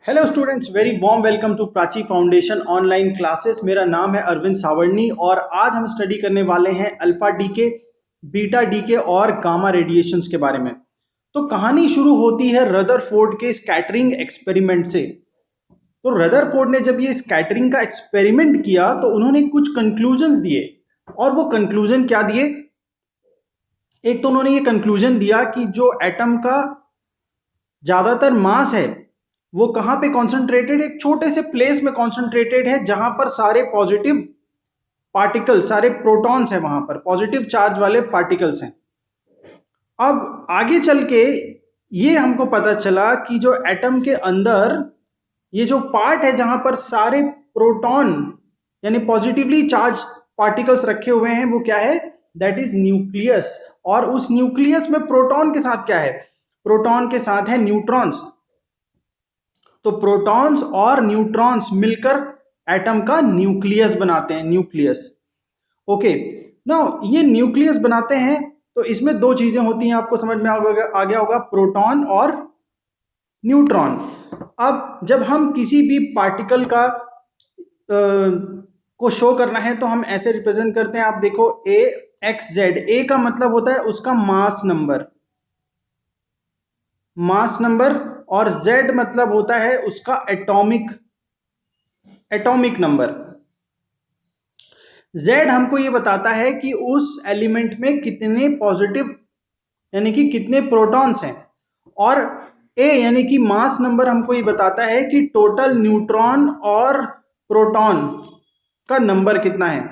Hello students, very warm welcome to Prachi foundation online classes. मेरा नाम है अरविंद सावर्णी और आज हम स्टडी करने वाले हैं अल्फा डीके, बीटा डीके और गामा रेडिएशंस के बारे में। तो कहानी शुरू होती है रदरफोर्ड के स्कैटरिंग एक्सपेरिमेंट से। तो रदरफोर्ड ने जब ये स्कैटरिंग का एक्सपेरिमेंट किया तो उन्होंने कुछ कंक्लूजन्स दिए। और वो कंक्लूजन क्या दिए? एक तो उन्होंने ये कंक्लूजन दिया कि जो एटम का ज्यादातर मास है वो कहां पे कॉन्सेंट्रेटेड, एक छोटे से प्लेस में कॉन्सेंट्रेटेड है जहां पर सारे पॉजिटिव पार्टिकल, सारे प्रोटॉन्स हैं, वहां पर पॉजिटिव चार्ज वाले पार्टिकल्स हैं। अब आगे चल के ये हमको पता चला कि जो एटम के अंदर ये जो पार्ट है जहां पर सारे प्रोटॉन यानी पॉजिटिवली चार्ज पार्टिकल्स रखे हुए हैं, वो क्या है? That is nucleus. और उस न्यूक्लियस में प्रोटॉन के साथ क्या है? प्रोटॉन के साथ है न्यूट्रॉन्स। तो प्रोटॉन्स और न्यूट्रॉन्स मिलकर एटम का न्यूक्लियस बनाते हैं, न्यूक्लियस। ओके, नाउ ये न्यूक्लियस बनाते हैं तो इसमें दो चीजें होती हैं, आपको समझ में आ गया होगा, प्रोटॉन और न्यूट्रॉन। अब जब हम किसी भी पार्टिकल का को शो करना है तो हम ऐसे रिप्रेजेंट करते हैं। आप देखो ए एक्स जेड। ए का मतलब होता है उसका मास नंबर, मास नंबर, और Z मतलब होता है उसका एटॉमिक नंबर। Z हमको ये बताता है कि उस एलिमेंट में कितने पॉजिटिव यानी कि कितने प्रोटॉन्स हैं, और A यानी कि मास नंबर हमको ये बताता है कि टोटल न्यूट्रॉन और प्रोटॉन का नंबर कितना है,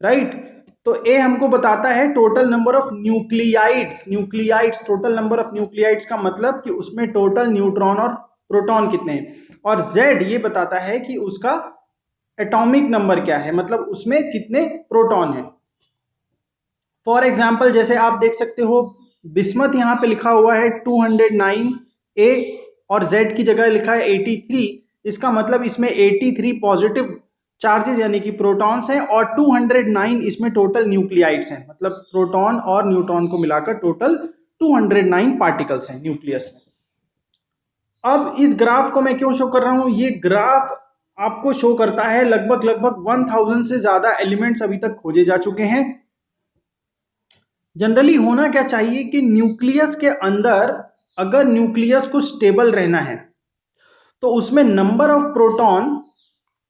राइट? तो A हमको बताता है total number of nuclides. Total number of nuclides का मतलब कि उसमें टोटल न्यूट्रॉन और प्रोटॉन कितने हैं। और Z ये बताता है कि उसका एटॉमिक नंबर क्या है, मतलब उसमें कितने प्रोटॉन हैं। फॉर एग्जाम्पल जैसे आप देख सकते हो, बिस्मथ यहाँ पे लिखा हुआ है 209 A और Z की जगह लिखा है 83। इसका मतलब इसमें 83 पॉजिटिव चार्जेस यानी कि प्रोटॉन्स हैं और 209 इसमें टोटल न्यूक्लियाइड्स हैं, मतलब प्रोटॉन और न्यूट्रॉन को मिलाकर टोटल 209 पार्टिकल्स हैं न्यूक्लियस में। अब इस ग्राफ को मैं क्यों शो कर रहा हूं? ये ग्राफ आपको शो करता है लगभग 1000 से ज्यादा एलिमेंट्स अभी तक खोजे जा चुके हैं। जनरली होना क्या चाहिए कि न्यूक्लियस के अंदर अगर न्यूक्लियस को स्टेबल रहना है तो उसमें नंबर ऑफ प्रोटॉन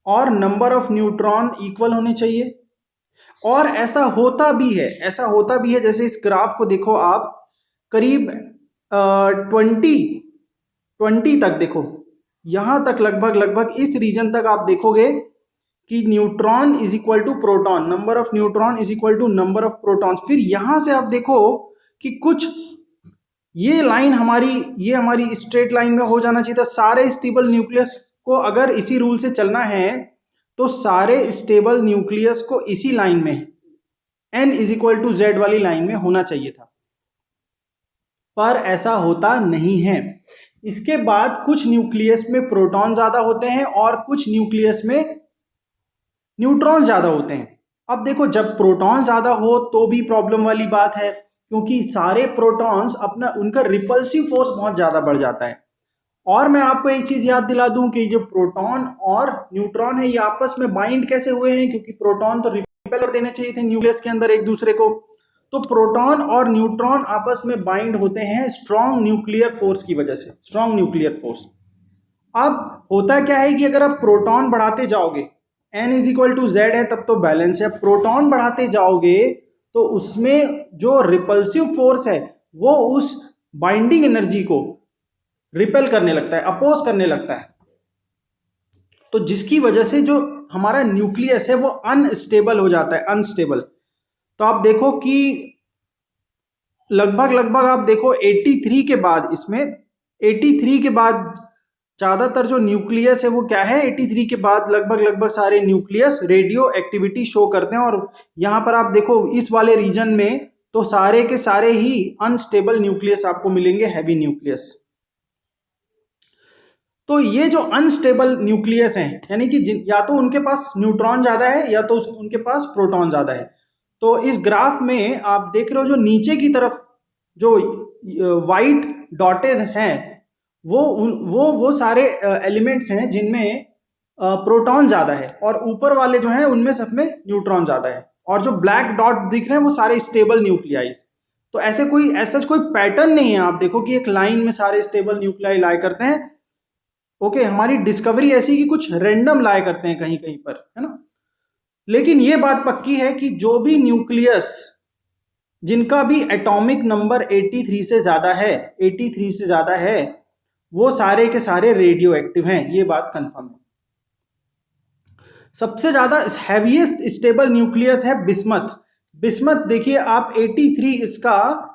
और नंबर ऑफ न्यूट्रॉन इक्वल होने चाहिए। और ऐसा होता भी है, जैसे इस ग्राफ को देखो आप, करीब 20 तक देखो, यहां तक लगभग इस रीजन तक आप देखोगे कि neutron is equal to proton, number of neutron is equal to number of protons. फिर यहां से आप देखो कि कुछ ये हमारी स्ट्रेट लाइन में हो जाना चाहिए था। सारे स्टेबल न्यूक्लियस को अगर इसी रूल से चलना है तो सारे स्टेबल न्यूक्लियस को इसी लाइन में n is equal to Z वाली लाइन में होना चाहिए था, पर ऐसा होता नहीं है। इसके बाद कुछ न्यूक्लियस में प्रोटॉन ज्यादा होते हैं और कुछ न्यूक्लियस में न्यूट्रॉन ज्यादा होते हैं। अब देखो, जब प्रोटॉन ज्यादा हो तो भी प्रॉब्लम वाली बात है, क्योंकि सारे प्रोटॉन्स अपना उनका रिपल्सिव फोर्स बहुत ज्यादा बढ़ जाता है। और मैं आपको एक चीज याद दिला दूं कि जो प्रोटॉन और न्यूट्रॉन है ये आपस में बाइंड कैसे हुए हैं, क्योंकि प्रोटॉन तो रिपेल कर देने चाहिए थे न्यूक्लियस के अंदर एक दूसरे को। तो प्रोटॉन और न्यूट्रॉन आपस में बाइंड होते हैं स्ट्रॉन्ग न्यूक्लियर फोर्स की वजह से, स्ट्रॉन्ग न्यूक्लियर फोर्स। अब होता क्या है कि अगर आप प्रोटॉन बढ़ाते जाओगे, n is equal to Z है तब तो बैलेंस है, प्रोटॉन बढ़ाते जाओगे तो उसमें जो रिपल्सिव फोर्स है वो उस बाइंडिंग एनर्जी को रिपेल करने लगता है, अपोज करने लगता है। तो जिसकी वजह से जो हमारा न्यूक्लियस है वो अनस्टेबल हो जाता है, अनस्टेबल। तो आप देखो कि लगभग आप देखो 83 के बाद, इसमें 83 के बाद ज्यादातर जो न्यूक्लियस है वो क्या है, 83 के बाद लगभग सारे न्यूक्लियस रेडियो एक्टिविटी शो करते हैं। और यहां पर आप देखो इस वाले रीजन में तो सारे के सारे ही अनस्टेबल न्यूक्लियस आपको मिलेंगे, हैवी न्यूक्लियस। तो ये जो अनस्टेबल न्यूक्लियस हैं यानी कि या तो उनके पास न्यूट्रॉन ज्यादा है या तो उनके पास प्रोटॉन ज्यादा है। तो इस ग्राफ में आप देख रहे हो जो नीचे की तरफ जो वाइट डॉटेज हैं वो सारे एलिमेंट्स हैं जिनमें प्रोटॉन ज़्यादा है, और ऊपर वाले जो हैं उनमें सब में न्यूट्रॉन ज़्यादा है, और जो ब्लैक डॉट दिख रहे हैं वो सारे स्टेबल न्यूक्लियाई। तो ऐसा कोई पैटर्न नहीं है, आप देखो कि एक लाइन में सारे स्टेबल न्यूक्लियाई लाया करते हैं। ओके, हमारी डिस्कवरी ऐसी कि कुछ रैंडम लाया करते हैं कहीं कहीं पर, है ना। लेकिन ये बात पक्की है कि जो भी न्यूक्लियस जिनका भी एटॉमिक नंबर 83 से ज़्यादा है, 83 से ज़्यादा है, वो सारे के सारे रेडियो एक्टिव हैं, ये बात कंफर्म है। सबसे ज़्यादा हैवीएस्ट स्टेबल न्यूक्लियस है बिस्मथ। बिस्मथ देखिए आप, 83 इसका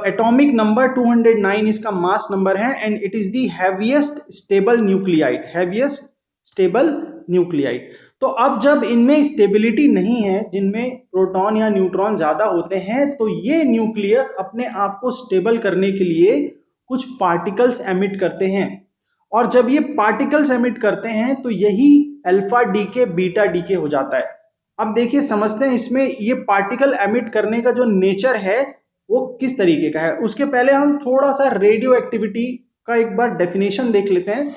एटॉमिक नंबर, 209 इसका मास नंबर है, and it is the heaviest stable nuclide, heaviest stable nuclide. तो अब जब इनमें स्टेबिलिटी नहीं है, जिनमें प्रोटॉन या न्यूट्रॉन ज़्यादा होते हैं, तो ये न्यूक्लियस अपने आप को स्टेबल करने के लिए कुछ पार्टिकल्स एमिट करते हैं, और जब ये पार्टिकल्स एमिट करते हैं तो यही अल्फा डीके बीटा डीके हो जाता है। अब देखिए, समझते हैं इसमें ये पार्टिकल एमिट करने का जो नेचर है वो किस तरीके का है। उसके पहले हम थोड़ा सा रेडियो एक्टिविटी का एक बार डेफिनेशन देख लेते हैं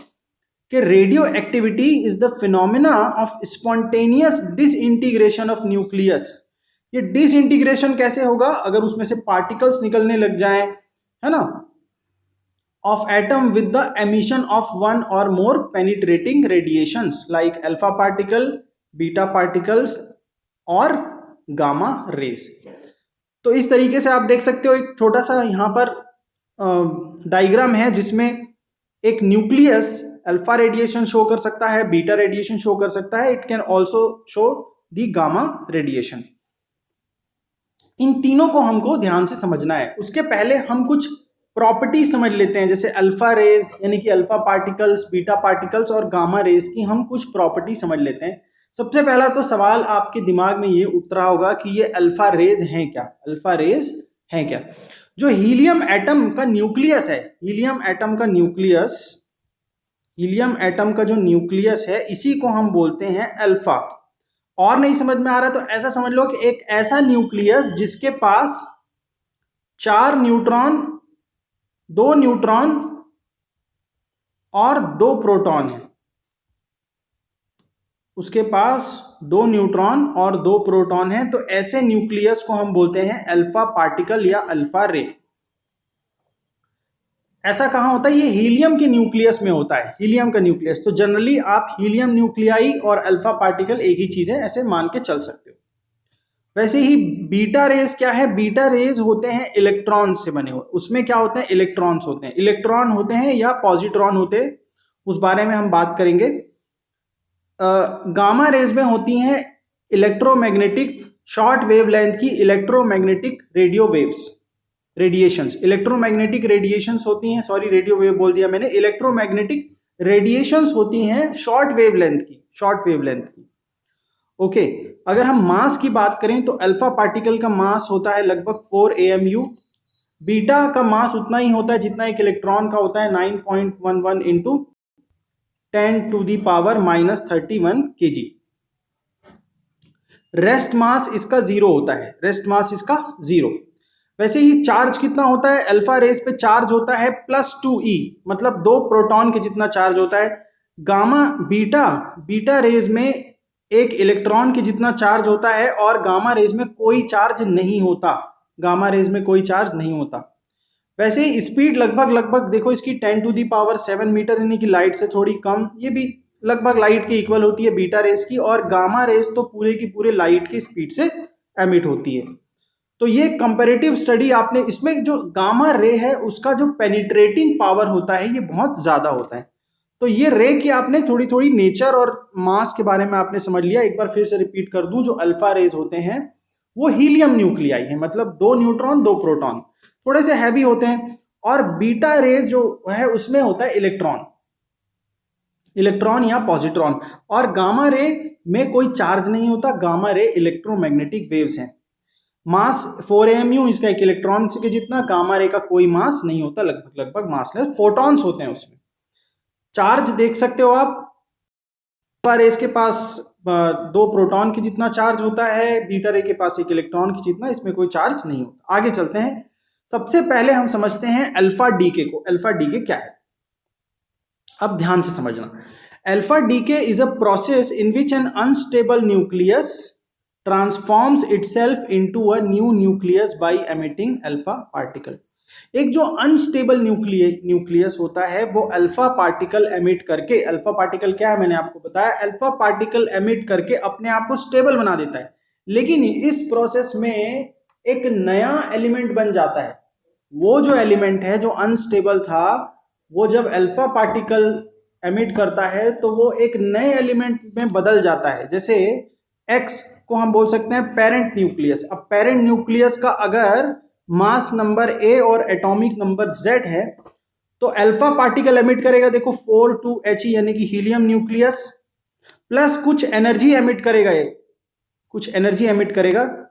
कि radio activity is the phenomena of spontaneous disintegration of nucleus. ये डिसइंटीग्रेशन कैसे होगा, अगर उसमें से पार्टिकल्स निकलने लग जाएं, है ना, of atom with the emission of one or more penetrating radiations like alpha particle, beta particles और gamma rays। तो इस तरीके से आप देख सकते हो, एक छोटा सा यहाँ पर डायग्राम है जिसमें एक न्यूक्लियस अल्फा रेडिएशन शो कर सकता है, बीटा रेडिएशन शो कर सकता है, it can also show the gamma radiation. इन तीनों को हमको ध्यान से समझना है। उसके पहले हम कुछ प्रॉपर्टी समझ लेते हैं, जैसे अल्फा रेज यानी कि अल्फा पार्टिकल्स, बीटा पार्टिकल्स और गामा रेज की हम कुछ प्रॉपर्टी समझ लेते हैं। सबसे पहला तो सवाल आपके दिमाग में ये उठ रहा होगा कि ये अल्फा रेज हैं क्या, अल्फा रेज हैं क्या। जो हीलियम एटम का न्यूक्लियस है, हीलियम एटम का न्यूक्लियस, हीलियम एटम का जो न्यूक्लियस है इसी को हम बोलते हैं अल्फा। और नहीं समझ में आ रहा तो ऐसा समझ लो कि एक ऐसा न्यूक्लियस जिसके पास 4 न्यूट्रॉन, 2 न्यूट्रॉन और 2 प्रोटॉन है, उसके पास 2 न्यूट्रॉन और 2 प्रोटॉन है, तो ऐसे न्यूक्लियस को हम बोलते हैं अल्फा पार्टिकल या अल्फा रे। ऐसा कहाँ होता है, ये हीलियम के न्यूक्लियस में होता है, हीलियम का न्यूक्लियस। तो जनरली आप हीलियम न्यूक्लियाई और अल्फा पार्टिकल एक ही चीज है, ऐसे मान के चल सकते हो। वैसे ही बीटा रेज क्या है, बीटा रेज होते हैं इलेक्ट्रॉन से बने हुए। उसमें क्या होते हैं, इलेक्ट्रॉन्स होते हैं, इलेक्ट्रॉन होते हैं या पॉजिट्रॉन होते हैं, उस बारे में हम बात करेंगे। गामा रेज में होती हैं इलेक्ट्रोमैग्नेटिक शॉर्ट वेव लेंथ की electromagnetic radio waves, radiations, electromagnetic radiations होती हैं, सॉरी रेडियो वेव बोल दिया मैंने, इलेक्ट्रोमैग्नेटिक रेडिएशंस होती हैं शॉर्ट वेव लेंथ की, शॉर्ट वेव लेंथ की। ओके, अगर हम मास की बात करें तो अल्फा पार्टिकल का मास होता है लगभग 4 AMU, बीटा का मास उतना ही होता है जितना एक इलेक्ट्रॉन का होता है, 9.11 इंटू 10⁻31 kg। रेस्ट मास इसका 0 होता है, रेस्ट मास इसका 0। वैसे ही चार्ज कितना होता है, अल्फा रेज पे चार्ज होता है +2e, मतलब 2 प्रोटॉन के जितना चार्ज होता है। गामा बीटा रेज में एक इलेक्ट्रॉन के जितना चार्ज होता है, और गामा रेज में कोई चार्ज नहीं होता, गामा रेज में कोई चार्ज नहीं होता। वैसे ही स्पीड लगभग देखो इसकी 10⁻7 मीटर, यानी कि लाइट से थोड़ी कम, ये भी लगभग लाइट के इक्वल होती है बीटा रेज की, और गामा रेज तो पूरे की पूरे लाइट की स्पीड से एमिट होती है। तो ये कंपैरेटिव स्टडी आपने, इसमें जो गामा रे है उसका जो पेनिट्रेटिंग पावर होता है ये बहुत ज्यादा होता है। तो ये रे की आपने थोड़ी थोड़ी नेचर और मास के बारे में आपने समझ लिया। एक बार फिर से रिपीट कर दूं, जो अल्फा रेज होते हैं वो हीलियम न्यूक्लियाई है, मतलब 2 न्यूट्रॉन 2 प्रोटॉन, थोड़े से हैवी होते हैं। और बीटा रेज जो है उसमें होता है इलेक्ट्रॉन या पॉजिट्रॉन। और गामा रे में कोई चार्ज नहीं होता, गामा रे इलेक्ट्रोमैग्नेटिक वेव्स हैं। मास 4 AMU इसका एक इलेक्ट्रॉन के जितना, गामा रे का कोई मास नहीं होता, लगभग मासलेस, फोटॉन्स होते हैं उसमें। चार्ज देख सकते हो आप, अल्फा रेस के पास 2 प्रोटॉन के जितना चार्ज होता है, बीटा रे के पास एक इलेक्ट्रॉन के जितना, इसमें कोई चार्ज नहीं होता। आगे चलते हैं, सबसे पहले हम समझते हैं अल्फा डीके को। अल्फा डीके क्या है, अब ध्यान से समझना, alpha decay is a process in which N unstable nucleus transforms itself into a new nucleus bye emitting alpha particle. एक जो अनस्टेबल न्यूक्लियस होता है वो अल्फा पार्टिकल एमिट करके, अल्फा पार्टिकल क्या है मैंने आपको बताया, अल्फा पार्टिकल एमिट करके अपने आप को स्टेबल बना देता है। लेकिन इस प्रोसेस में एक नया एलिमेंट बन जाता है। वो जो एलिमेंट है जो अनस्टेबल था, वो जब अल्फा पार्टिकल एमिट करता है तो वो एक नए एलिमेंट में बदल जाता है। जैसे एक्स को हम बोल सकते हैं पेरेंट न्यूक्लियस। अब पेरेंट न्यूक्लियस का अगर मास नंबर ए और एटॉमिक नंबर जेड है तो अल्फा पार्टिकल एमिट करेगा, देखो 4 2He यानी कि हीलियम न्यूक्लियस, प्लस कुछ एनर्जी एमिट करेगा, ये कुछ एनर्जी एमिट करेगा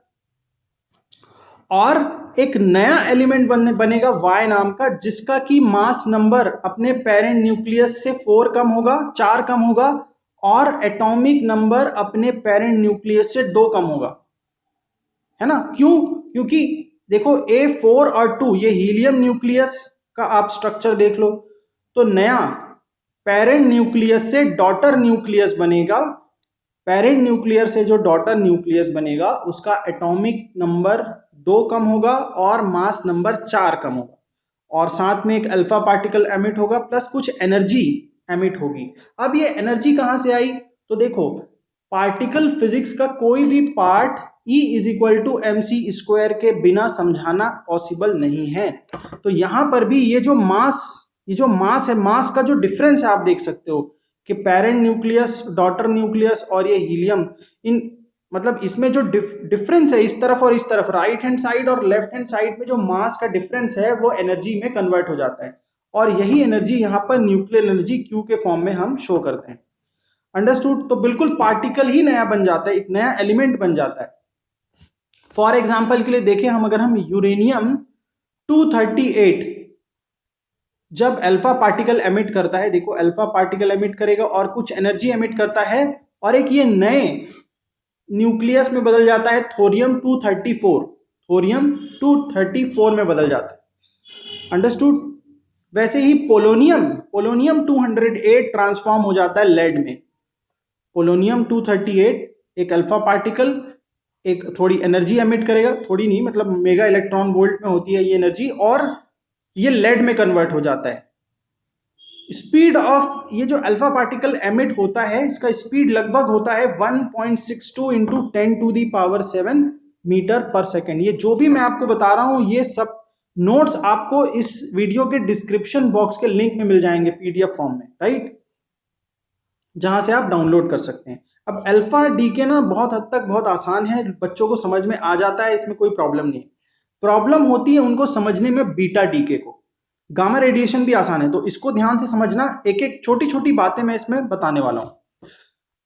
और एक नया एलिमेंट बनेगा Y नाम का, जिसका कि मास नंबर अपने पेरेंट न्यूक्लियस से 4 कम होगा, 4 कम होगा, और एटॉमिक नंबर अपने पेरेंट न्यूक्लियस से 2 कम होगा, है ना। क्यों? क्योंकि देखो A4 और 2 ये हीलियम न्यूक्लियस का आप स्ट्रक्चर देख लो, तो नया पेरेंट न्यूक्लियस से डॉटर न्यूक्लियस बनेगा। पेरेंट न्यूक्लियस से जो डॉटर न्यूक्लियस बनेगा उसका एटॉमिक नंबर 2 कम होगा और मास नंबर 4 कम होगा, और साथ में एक अल्फा पार्टिकल एमिट होगा प्लस कुछ एनर्जी एमिट होगी। अब ये एनर्जी कहां से आई? तो देखो, पार्टिकल फिजिक्स का कोई भी part E is equal to mc² के बिना समझाना पॉसिबल नहीं है। तो यहां पर भी ये जो मास है, मास का जो डिफरेंस है आप देख सकते हो कि पेरेंट न्यूक्लियस, डॉटर न्यूक्लियस और ये हीलियम, इन मतलब इसमें जो डिफरेंस है इस तरफ और इस तरफ, राइट हैंड साइड और लेफ्ट हैंड साइड में जो मास का डिफरेंस है वो एनर्जी में कन्वर्ट हो जाता है, और यही एनर्जी यहाँ पर न्यूक्लियर एनर्जी Q के फॉर्म में हम शो करते हैं। अंडरस्टूड? तो बिल्कुल पार्टिकल ही नया बन जाता है, एक नया एलिमेंट बन जाता है। फॉर एग्जाम्पल के लिए देखें हम, अगर हम यूरेनियम 238 जब अल्फा पार्टिकल एमिट करता है, देखो अल्फा पार्टिकल एमिट करेगा और कुछ एनर्जी एमिट करता है, और एक ये नए न्यूक्लियस में बदल जाता है थोरियम 234 में बदल जाता है। अंडरस्टूड? वैसे ही पोलोनियम 208 ट्रांसफॉर्म हो जाता है लेड में। पोलोनियम 238 एक अल्फा पार्टिकल एक थोड़ी एनर्जी एमिट करेगा, थोड़ी नहीं मतलब मेगा इलेक्ट्रॉन वोल्ट में होती है ये एनर्जी, और ये लेड में कन्वर्ट हो जाता है। स्पीड ऑफ ये जो अल्फा पार्टिकल एमिट होता है, इसका स्पीड लगभग होता है 1.62 इंटू 10⁷ मीटर पर सेकेंड। ये जो भी मैं आपको बता रहा हूं ये सब नोट्स आपको इस वीडियो के डिस्क्रिप्शन बॉक्स के लिंक में मिल जाएंगे PDF फॉर्म में, राइट, जहां से आप डाउनलोड कर सकते हैं। अब अल्फा डीके ना बहुत हद तक बहुत आसान है, बच्चों को समझ में आ जाता है, इसमें कोई प्रॉब्लम नहीं। प्रॉब्लम होती है उनको समझने में बीटा डीके को। गामा रेडिएशन भी आसान है, तो इसको ध्यान से समझना, एक एक छोटी छोटी बातें मैं इसमें बताने वाला हूं।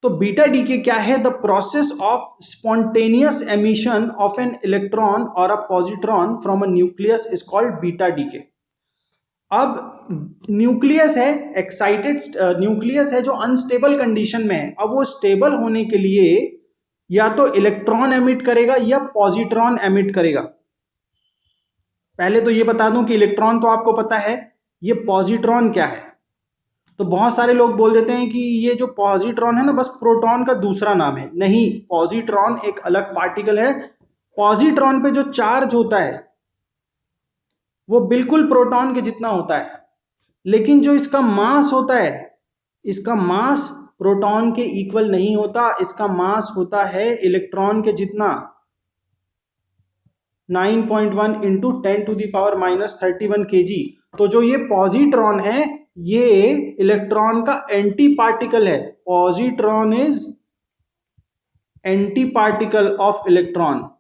तो बीटा डीके क्या है? The process of spontaneous emission of an electron और a positron from a nucleus is called beta decay. अब न्यूक्लियस है, एक्साइटेड न्यूक्लियस है जो अनस्टेबल कंडीशन में है। अब वो स्टेबल होने के लिए या तो इलेक्ट्रॉन एमिट करेगा या पॉजिट्रॉन एमिट करेगा। पहले तो ये बता दूं कि इलेक्ट्रॉन तो आपको पता है, ये पॉजिट्रॉन क्या है? तो बहुत सारे लोग बोल देते हैं कि ये जो पॉजिट्रॉन है ना बस प्रोटॉन का दूसरा नाम है। नहीं, पॉजिट्रॉन एक अलग पार्टिकल है। पॉजिट्रॉन पे जो चार्ज होता है वो बिल्कुल प्रोटॉन के जितना होता है, लेकिन जो इसका मास होता है, इसका मास प्रोटॉन के इक्वल नहीं होता, इसका मास होता है इलेक्ट्रॉन के जितना, 9.1 इंटू 10⁻³ kg। तो जो ये पॉजिट्रॉन है ये इलेक्ट्रॉन का एंटी पार्टिकल है। Positron is anti particle of electron,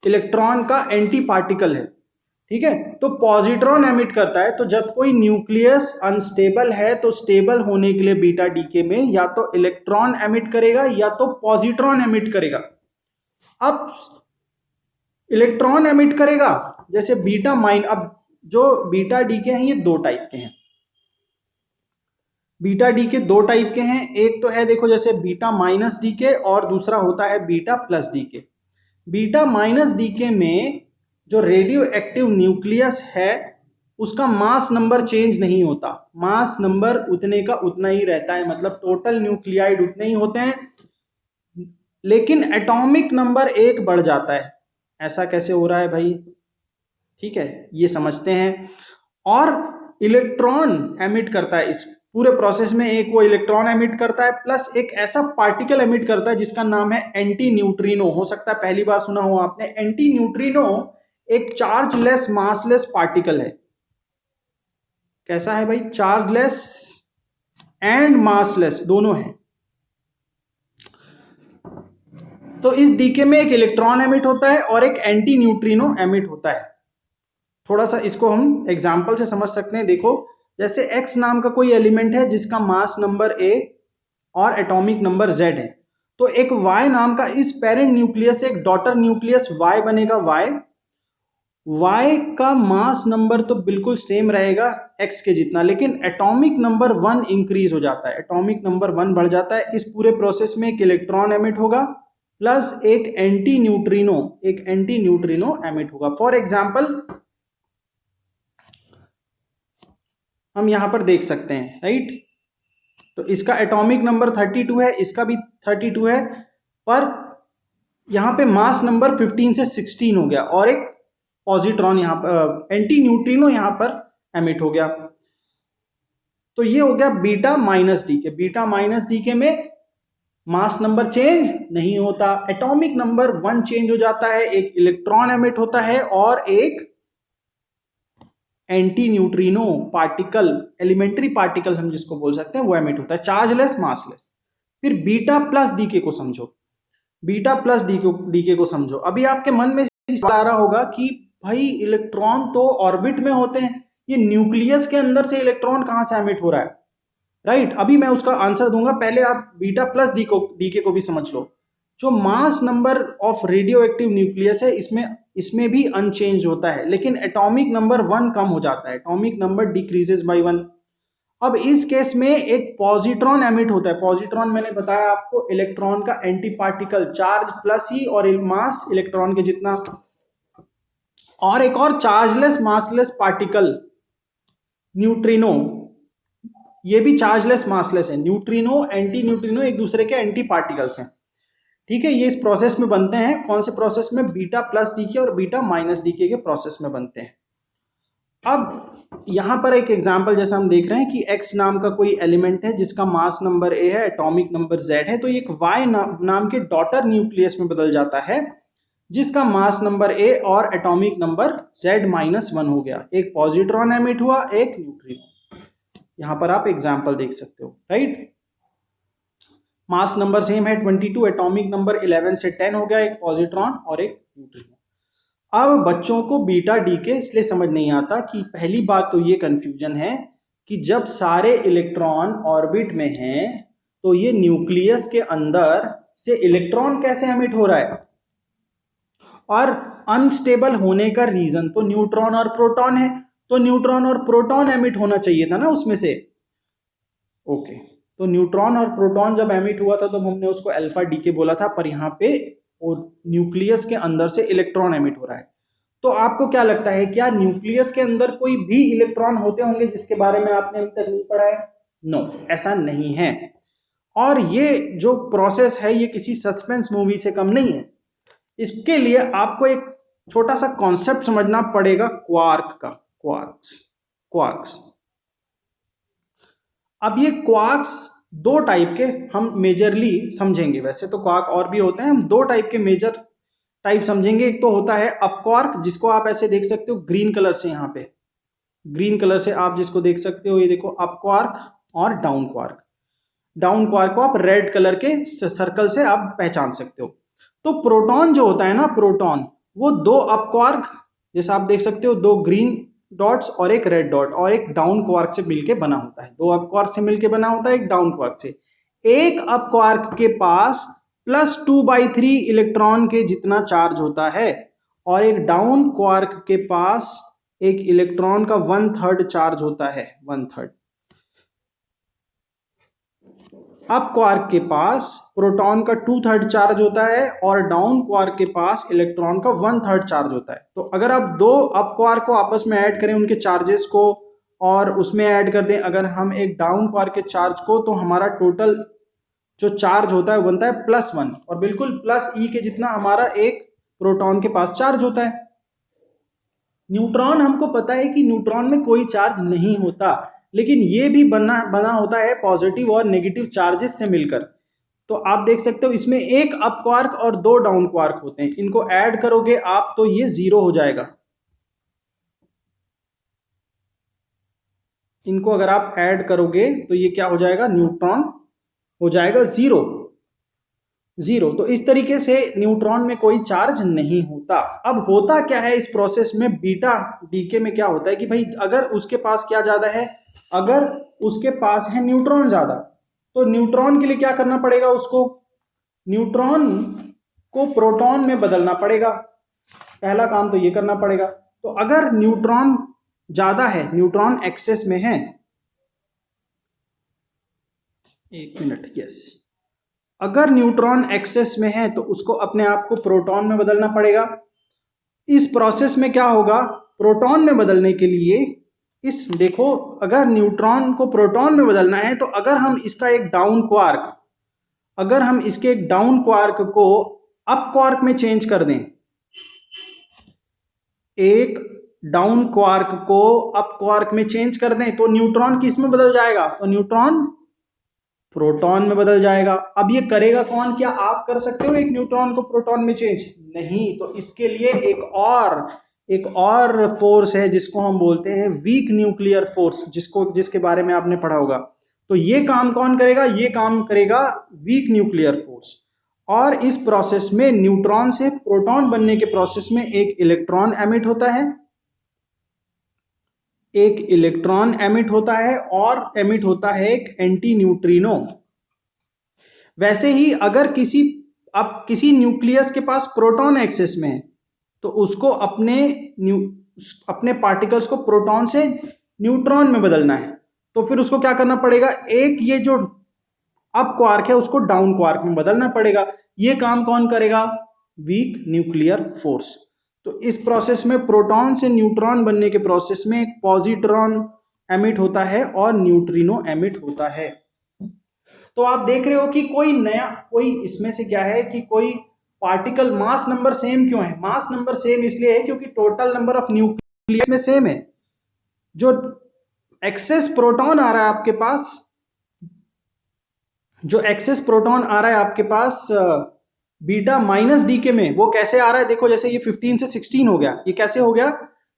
electron का एंटी पार्टिकल है, ठीक है। तो पॉजिट्रॉन एमिट करता है, तो जब कोई न्यूक्लियस अनस्टेबल है तो स्टेबल होने के लिए बीटा डीके में या तो इलेक्ट्रॉन एमिट करेगा या तो पॉजिट्रॉन एमिट करेगा। अब इलेक्ट्रॉन एमिट करेगा जैसे बीटा माइन, अब जो बीटा डीके हैं ये 2 टाइप के हैं। बीटा डीके 2 टाइप के हैं, एक तो है देखो जैसे बीटा माइनस डीके और दूसरा होता है beta plus decay. Beta minus decay में जो रेडियो एक्टिव न्यूक्लियस है उसका मास नंबर चेंज नहीं होता, मास नंबर उतने का उतना ही रहता है, मतलब टोटल न्यूक्लियाइड उतने ही होते हैं, लेकिन एटॉमिक नंबर एक बढ़ जाता है। ऐसा कैसे हो रहा है भाई? ठीक है, ये समझते हैं। और इलेक्ट्रॉन एमिट करता है इस पूरे प्रोसेस में, एक वो इलेक्ट्रॉन एमिट करता है, प्लस एक ऐसा पार्टिकल एमिट करता है जिसका नाम है एंटी न्यूट्रिनो। हो सकता है पहली बार सुना हो आपने। एंटी न्यूट्रिनो एक चार्जलेस मासलेस पार्टिकल है। कैसा है भाई? चार्जलेस एंड मासलेस दोनों है। तो इस डीके में एक इलेक्ट्रॉन एमिट होता है और एक एंटी न्यूट्रिनो एमिट होता है। थोड़ा सा इसको हम एग्जाम्पल से समझ सकते हैं। देखो, जैसे X नाम का कोई एलिमेंट है जिसका मास नंबर A और एटॉमिक नंबर Z है, तो एक Y नाम का इस पेरेंट न्यूक्लियस से एक डॉटर न्यूक्लियस Y बनेगा। Y का मास नंबर तो बिल्कुल सेम रहेगा X के जितना, लेकिन एटॉमिक नंबर 1 इंक्रीज हो जाता है, एटॉमिक नंबर 1 बढ़ जाता है। इस पूरे प्रोसेस में एक इलेक्ट्रॉन एमिट होगा प्लस एक एंटी न्यूट्रिनो एमिट होगा। फॉर एग्जाम्पल हम यहां पर देख सकते हैं, राइट? तो इसका एटॉमिक नंबर 32 है, इसका भी 32 है, पर यहां पे मास नंबर 15 से 16 हो गया और एक पॉजिट्रॉन यहां पर, एंटी न्यूट्रिनो यहां पर एमिट हो गया। तो ये हो गया बीटा माइनस डी के। बीटा माइनस डी के में मास नंबर चेंज नहीं होता, एटॉमिक नंबर 1 चेंज हो जाता है, एक इलेक्ट्रॉन एमिट होता है और एक anti neutrino particle, elementary particle हम जिसको बोल सकते हैं, वो एमिट होता है, चार्जलेस मासलेस। फिर बीटा प्लस डीके को समझो, बीटा प्लस डीके को समझो। अभी आपके मन में सवाल आ रहा होगा कि भाई इलेक्ट्रॉन तो ऑर्बिट में होते हैं, ये न्यूक्लियस के अंदर से इलेक्ट्रॉन कहां से एमिट हो रहा है? राइट, अभी मैं उसका आंसर दूंगा, पहले आप बीटा प्लस डीके को भी समझ लो। जो mass number of radio active nucleus है, इसमें भी अनचेंज होता है, लेकिन एटॉमिक नंबर 1 कम हो जाता है, एटॉमिक नंबर डिक्रीजेस बाय 1। अब इस केस में एक पॉजिट्रॉन एमिट होता है। पॉजिट्रॉन मैंने बताया आपको, इलेक्ट्रॉन का एंटी पार्टिकल, चार्ज प्लस ही और मास इलेक्ट्रॉन के जितना। और एक और चार्जलेस मासलेस पार्टिकल न्यूट्रिनो, ये भी चार्जलेस मासलेस है। न्यूट्रिनो एंटी न्यूट्रिनो एक दूसरे के एंटी पार्टिकल्स हैं, ठीक है। ये इस प्रोसेस में बनते हैं, कौन से प्रोसेस में? बीटा प्लस डीके और बीटा माइनस डीके के प्रोसेस में बनते हैं। अब यहां पर एक एग्जांपल जैसा हम देख रहे हैं कि X नाम का कोई एलिमेंट है जिसका मास नंबर A है, एटॉमिक नंबर Z है, तो ये एक Y नाम के डॉटर न्यूक्लियस में बदल जाता है जिसका मास नंबर A और एटॉमिक नंबर Z-1 हो गया। एक पॉजिट्रॉन एमिट हुआ, एक न्यूट्रिनो। यहां पर आप एग्जाम्पल देख सकते हो, राइट? मास नंबर सेम है 22, एटॉमिक नंबर 11 से 10 हो गया, एक पॉजिट्रॉन और एक न्यूट्रिनो। अब बच्चों को बीटा डीके इसलिए समझ नहीं आता कि पहली बात तो ये कंफ्यूजन है कि जब सारे इलेक्ट्रॉन ऑर्बिट में हैं तो ये न्यूक्लियस के अंदर से इलेक्ट्रॉन कैसे एमिट हो रहा है? और अनस्टेबल होने का रीजन तो न्यूट्रॉन और प्रोटॉन है, तो न्यूट्रॉन और प्रोटॉन एमिट होना चाहिए था ना उसमें से। ओके, तो न्यूट्रॉन और प्रोटॉन जब एमिट हुआ था तो हमने उसको अल्फा डीके बोला था, पर यहाँ पे न्यूक्लियस के अंदर से इलेक्ट्रॉन एमिट हो रहा है। तो आपको क्या लगता है, क्या न्यूक्लियस के अंदर कोई भी इलेक्ट्रॉन होते होंगे जिसके बारे में आपने अभी तक नहीं पढ़ा है? नो, ऐसा नहीं है। और ये जो प्रोसेस है ये किसी सस्पेंस मूवी से कम नहीं है। इसके लिए आपको एक छोटा सा कॉन्सेप्ट समझना पड़ेगा, क्वार्क का। क्वार्क्स। अब ये क्वार्क्स दो टाइप के हम मेजरली समझेंगे, वैसे तो क्वार्क और भी होते हैं, हम दो टाइप के मेजर टाइप समझेंगे। एक तो होता है अप क्वार्क, जिसको आप ऐसे देख सकते हो ग्रीन कलर से, यहाँ पे ग्रीन कलर से आप जिसको देख सकते हो, ये देखो अप क्वार्क, और डाउन क्वार्क। डाउन क्वार्क को आप रेड कलर के सर्कल से आप पहचान सकते हो। तो प्रोटॉन जो होता है ना, प्रोटॉन, वो दो अप क्वार्क, जैसा आप देख सकते हो, दो ग्रीन डॉट्स और एक रेड डॉट, और एक डाउन क्वार्क से मिलके बना होता है। दो अप क्वार्क से मिलके बना होता है, एक डाउन क्वार्क से। एक अप क्वार्क के पास +2/3 इलेक्ट्रॉन के जितना चार्ज होता है, और एक डाउन क्वार्क के पास एक इलेक्ट्रॉन का 1/3 चार्ज होता है, 1/3। अप क्वार्क के पास प्रोटॉन का 2/3 चार्ज होता है और डाउन क्वार्क के पास इलेक्ट्रॉन का 1/3 चार्ज होता है। तो अगर आप दो अप क्वार्क को आपस में ऐड करें उनके चार्जेस को और उसमें ऐड कर दें अगर हम एक डाउन क्वार्क के चार्ज को, तो हमारा टोटल जो चार्ज होता है वो बनता है +1 और बिल्कुल +E के जितना हमारा एक प्रोटॉन के पास चार्ज होता है। न्यूट्रॉन हमको पता है कि न्यूट्रॉन में कोई चार्ज नहीं होता, लेकिन ये भी बना होता है पॉजिटिव और नेगेटिव चार्जेस से मिलकर। तो आप देख सकते हो इसमें एक अप क्वार्क और दो डाउन क्वार्क होते हैं, इनको ऐड करोगे आप तो ये 0 हो जाएगा। इनको अगर आप ऐड करोगे तो ये क्या हो जाएगा, न्यूट्रॉन हो जाएगा 0। तो इस तरीके से न्यूट्रॉन में कोई चार्ज नहीं होता। अब होता क्या है इस प्रोसेस में, बीटा डीके में क्या होता है कि भाई अगर उसके पास क्या ज्यादा है, अगर उसके पास है न्यूट्रॉन ज्यादा, तो न्यूट्रॉन के लिए क्या करना पड़ेगा, उसको न्यूट्रॉन को प्रोटॉन में बदलना पड़ेगा। पहला काम तो ये करना पड़ेगा। तो अगर न्यूट्रॉन ज्यादा है, न्यूट्रॉन एक्सेस में है, एक मिनट, यस, अगर न्यूट्रॉन एक्सेस में है तो उसको अपने आप को प्रोटॉन में बदलना पड़ेगा। इस प्रोसेस में क्या होगा, प्रोटॉन में बदलने के लिए इस देखो, अगर न्यूट्रॉन को प्रोटॉन में बदलना है तो अगर हम इसका एक डाउन क्वार्क, अगर हम इसके एक डाउन क्वार्क को अप क्वार्क में चेंज कर दें, एक डाउन क्वार्क को अप क्वार्क में चेंज कर दें तो न्यूट्रॉन किस में बदल जाएगा, तो न्यूट्रॉन प्रोटॉन में बदल जाएगा। अब ये करेगा कौन, क्या आप कर सकते हो एक न्यूट्रॉन को प्रोटॉन में चेंज? नहीं। तो इसके लिए एक और फोर्स है जिसको हम बोलते हैं वीक न्यूक्लियर फोर्स, जिसके बारे में आपने पढ़ा होगा। तो ये काम कौन करेगा, ये काम करेगा वीक न्यूक्लियर फोर्स। और इस प्रोसेस में न्यूट्रॉन से प्रोटॉन बनने के प्रोसेस में एक इलेक्ट्रॉन एमिट होता है, एक इलेक्ट्रॉन एमिट होता है और एमिट होता है एक एंटी न्यूट्रिनो। वैसे ही अगर किसी न्यूक्लियस के पास प्रोटॉन एक्सेस में है तो उसको अपने पार्टिकल्स को प्रोटॉन से न्यूट्रॉन में बदलना है, तो फिर उसको क्या करना पड़ेगा, एक ये जो अप क्वार्क है उसको डाउन क्वार्क में बदलना पड़ेगा। ये काम कौन करेगा, वीक न्यूक्लियर फोर्स। तो इस प्रोसेस में प्रोटॉन से न्यूट्रॉन बनने के प्रोसेस में एक पॉजिट्रॉन एमिट होता है और न्यूट्रिनो एमिट होता है। तो आप देख रहे हो कि कोई इसमें से क्या है कि कोई पार्टिकल मास नंबर सेम क्यों है, मास नंबर सेम इसलिए है क्योंकि टोटल नंबर ऑफ न्यूक्लियस में सेम है। जो एक्सेस प्रोटॉन आ रहा है आपके पास, जो एक्सेस प्रोटॉन आ रहा है आपके पास बीटा -डीके में, वो कैसे आ रहा है, देखो जैसे ये 15 से 16 हो गया, ये कैसे हो गया,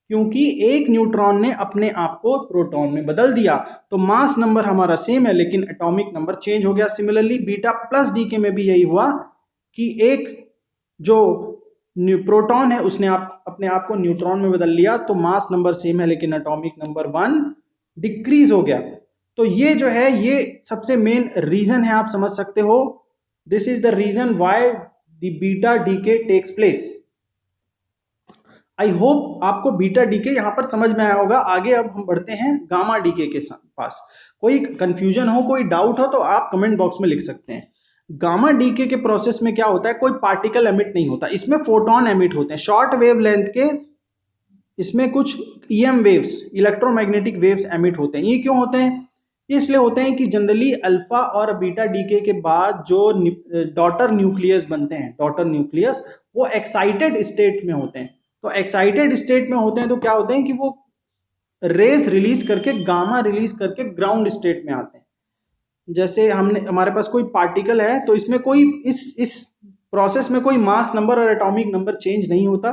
क्योंकि एक न्यूट्रॉन ने अपने आप को प्रोटॉन में बदल दिया। तो मास नंबर हमारा सेम है लेकिन एटॉमिक नंबर चेंज हो गया। सिमिलरली बीटा +डीके में भी यही हुआ कि एक जो प्रोटॉन है उसने अपने आप को न्यूट्रॉन में बदल लिया, तो मास नंबर सेम है लेकिन एटॉमिक नंबर 1 डिक्रीज हो गया। तो ये जो है ये सबसे मेन रीजन है, आप समझ सकते हो। This is the reason why the beta decay takes place. I hope आपको बीटा डीके यहां पर समझ में आया होगा। आगे अब हम बढ़ते हैं गामा डीके के पास। कोई कंफ्यूजन हो, कोई डाउट हो तो आप कमेंट बॉक्स में लिख सकते हैं। गामा डीके के प्रोसेस में क्या होता है, कोई पार्टिकल एमिट नहीं होता, इसमें फोटोन एमिट होते हैं शॉर्ट वेव लेंथ के। इसमें कुछ EM waves, electromagnetic waves emit होते हैं। ये क्यों होते हैं, इसलिए होते हैं कि जनरली अल्फा और बीटा डीके के बाद जो डॉटर न्यूक्लियस बनते हैं, डॉटर न्यूक्लियस, वो एक्साइटेड स्टेट में होते हैं। तो एक्साइटेड स्टेट में होते हैं तो क्या होते हैं कि वो रेज रिलीज करके, गामा रिलीज करके ग्राउंड स्टेट में आते हैं। जैसे हमारे पास कोई पार्टिकल है तो इसमें कोई इस प्रोसेस में कोई मास नंबर और एटॉमिक नंबर चेंज नहीं होता,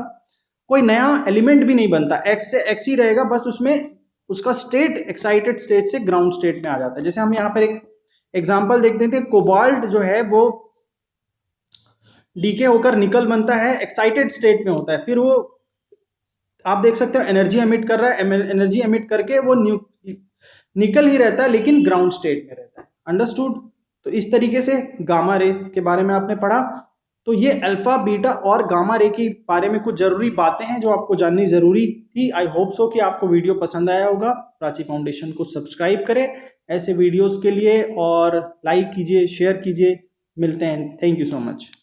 कोई नया एलिमेंट भी नहीं बनता, एक्स से एक्स ही रहेगा, बस उसमें उसका स्टेट एक्साइटेड स्टेट से ग्राउंड स्टेट में आ जाता है। जैसे हम यहाँ पर एक एग्जांपल देखते थे, कोबाल्ट जो है वो डीके होकर निकल बनता है, एक्साइटेड स्टेट में होता है, फिर वो आप देख सकते हो एनर्जी एमिट कर रहा है, एनर्जी एमिट करके वो निकल ही रहता है लेकिन ग्राउंड स्टेट में रहता है। अंडरस्टूड। तो इस तरीके से गामा रे के बारे में आपने पढ़ा। तो ये अल्फा, बीटा और गामा रे के बारे में कुछ जरूरी बातें हैं जो आपको जाननी जरूरी थी। आई होप सो कि आपको वीडियो पसंद आया होगा। प्राची फाउंडेशन को सब्सक्राइब करें, ऐसे वीडियोस के लिए, और लाइक कीजिए, शेयर कीजिए। मिलते हैं, थैंक यू सो मच।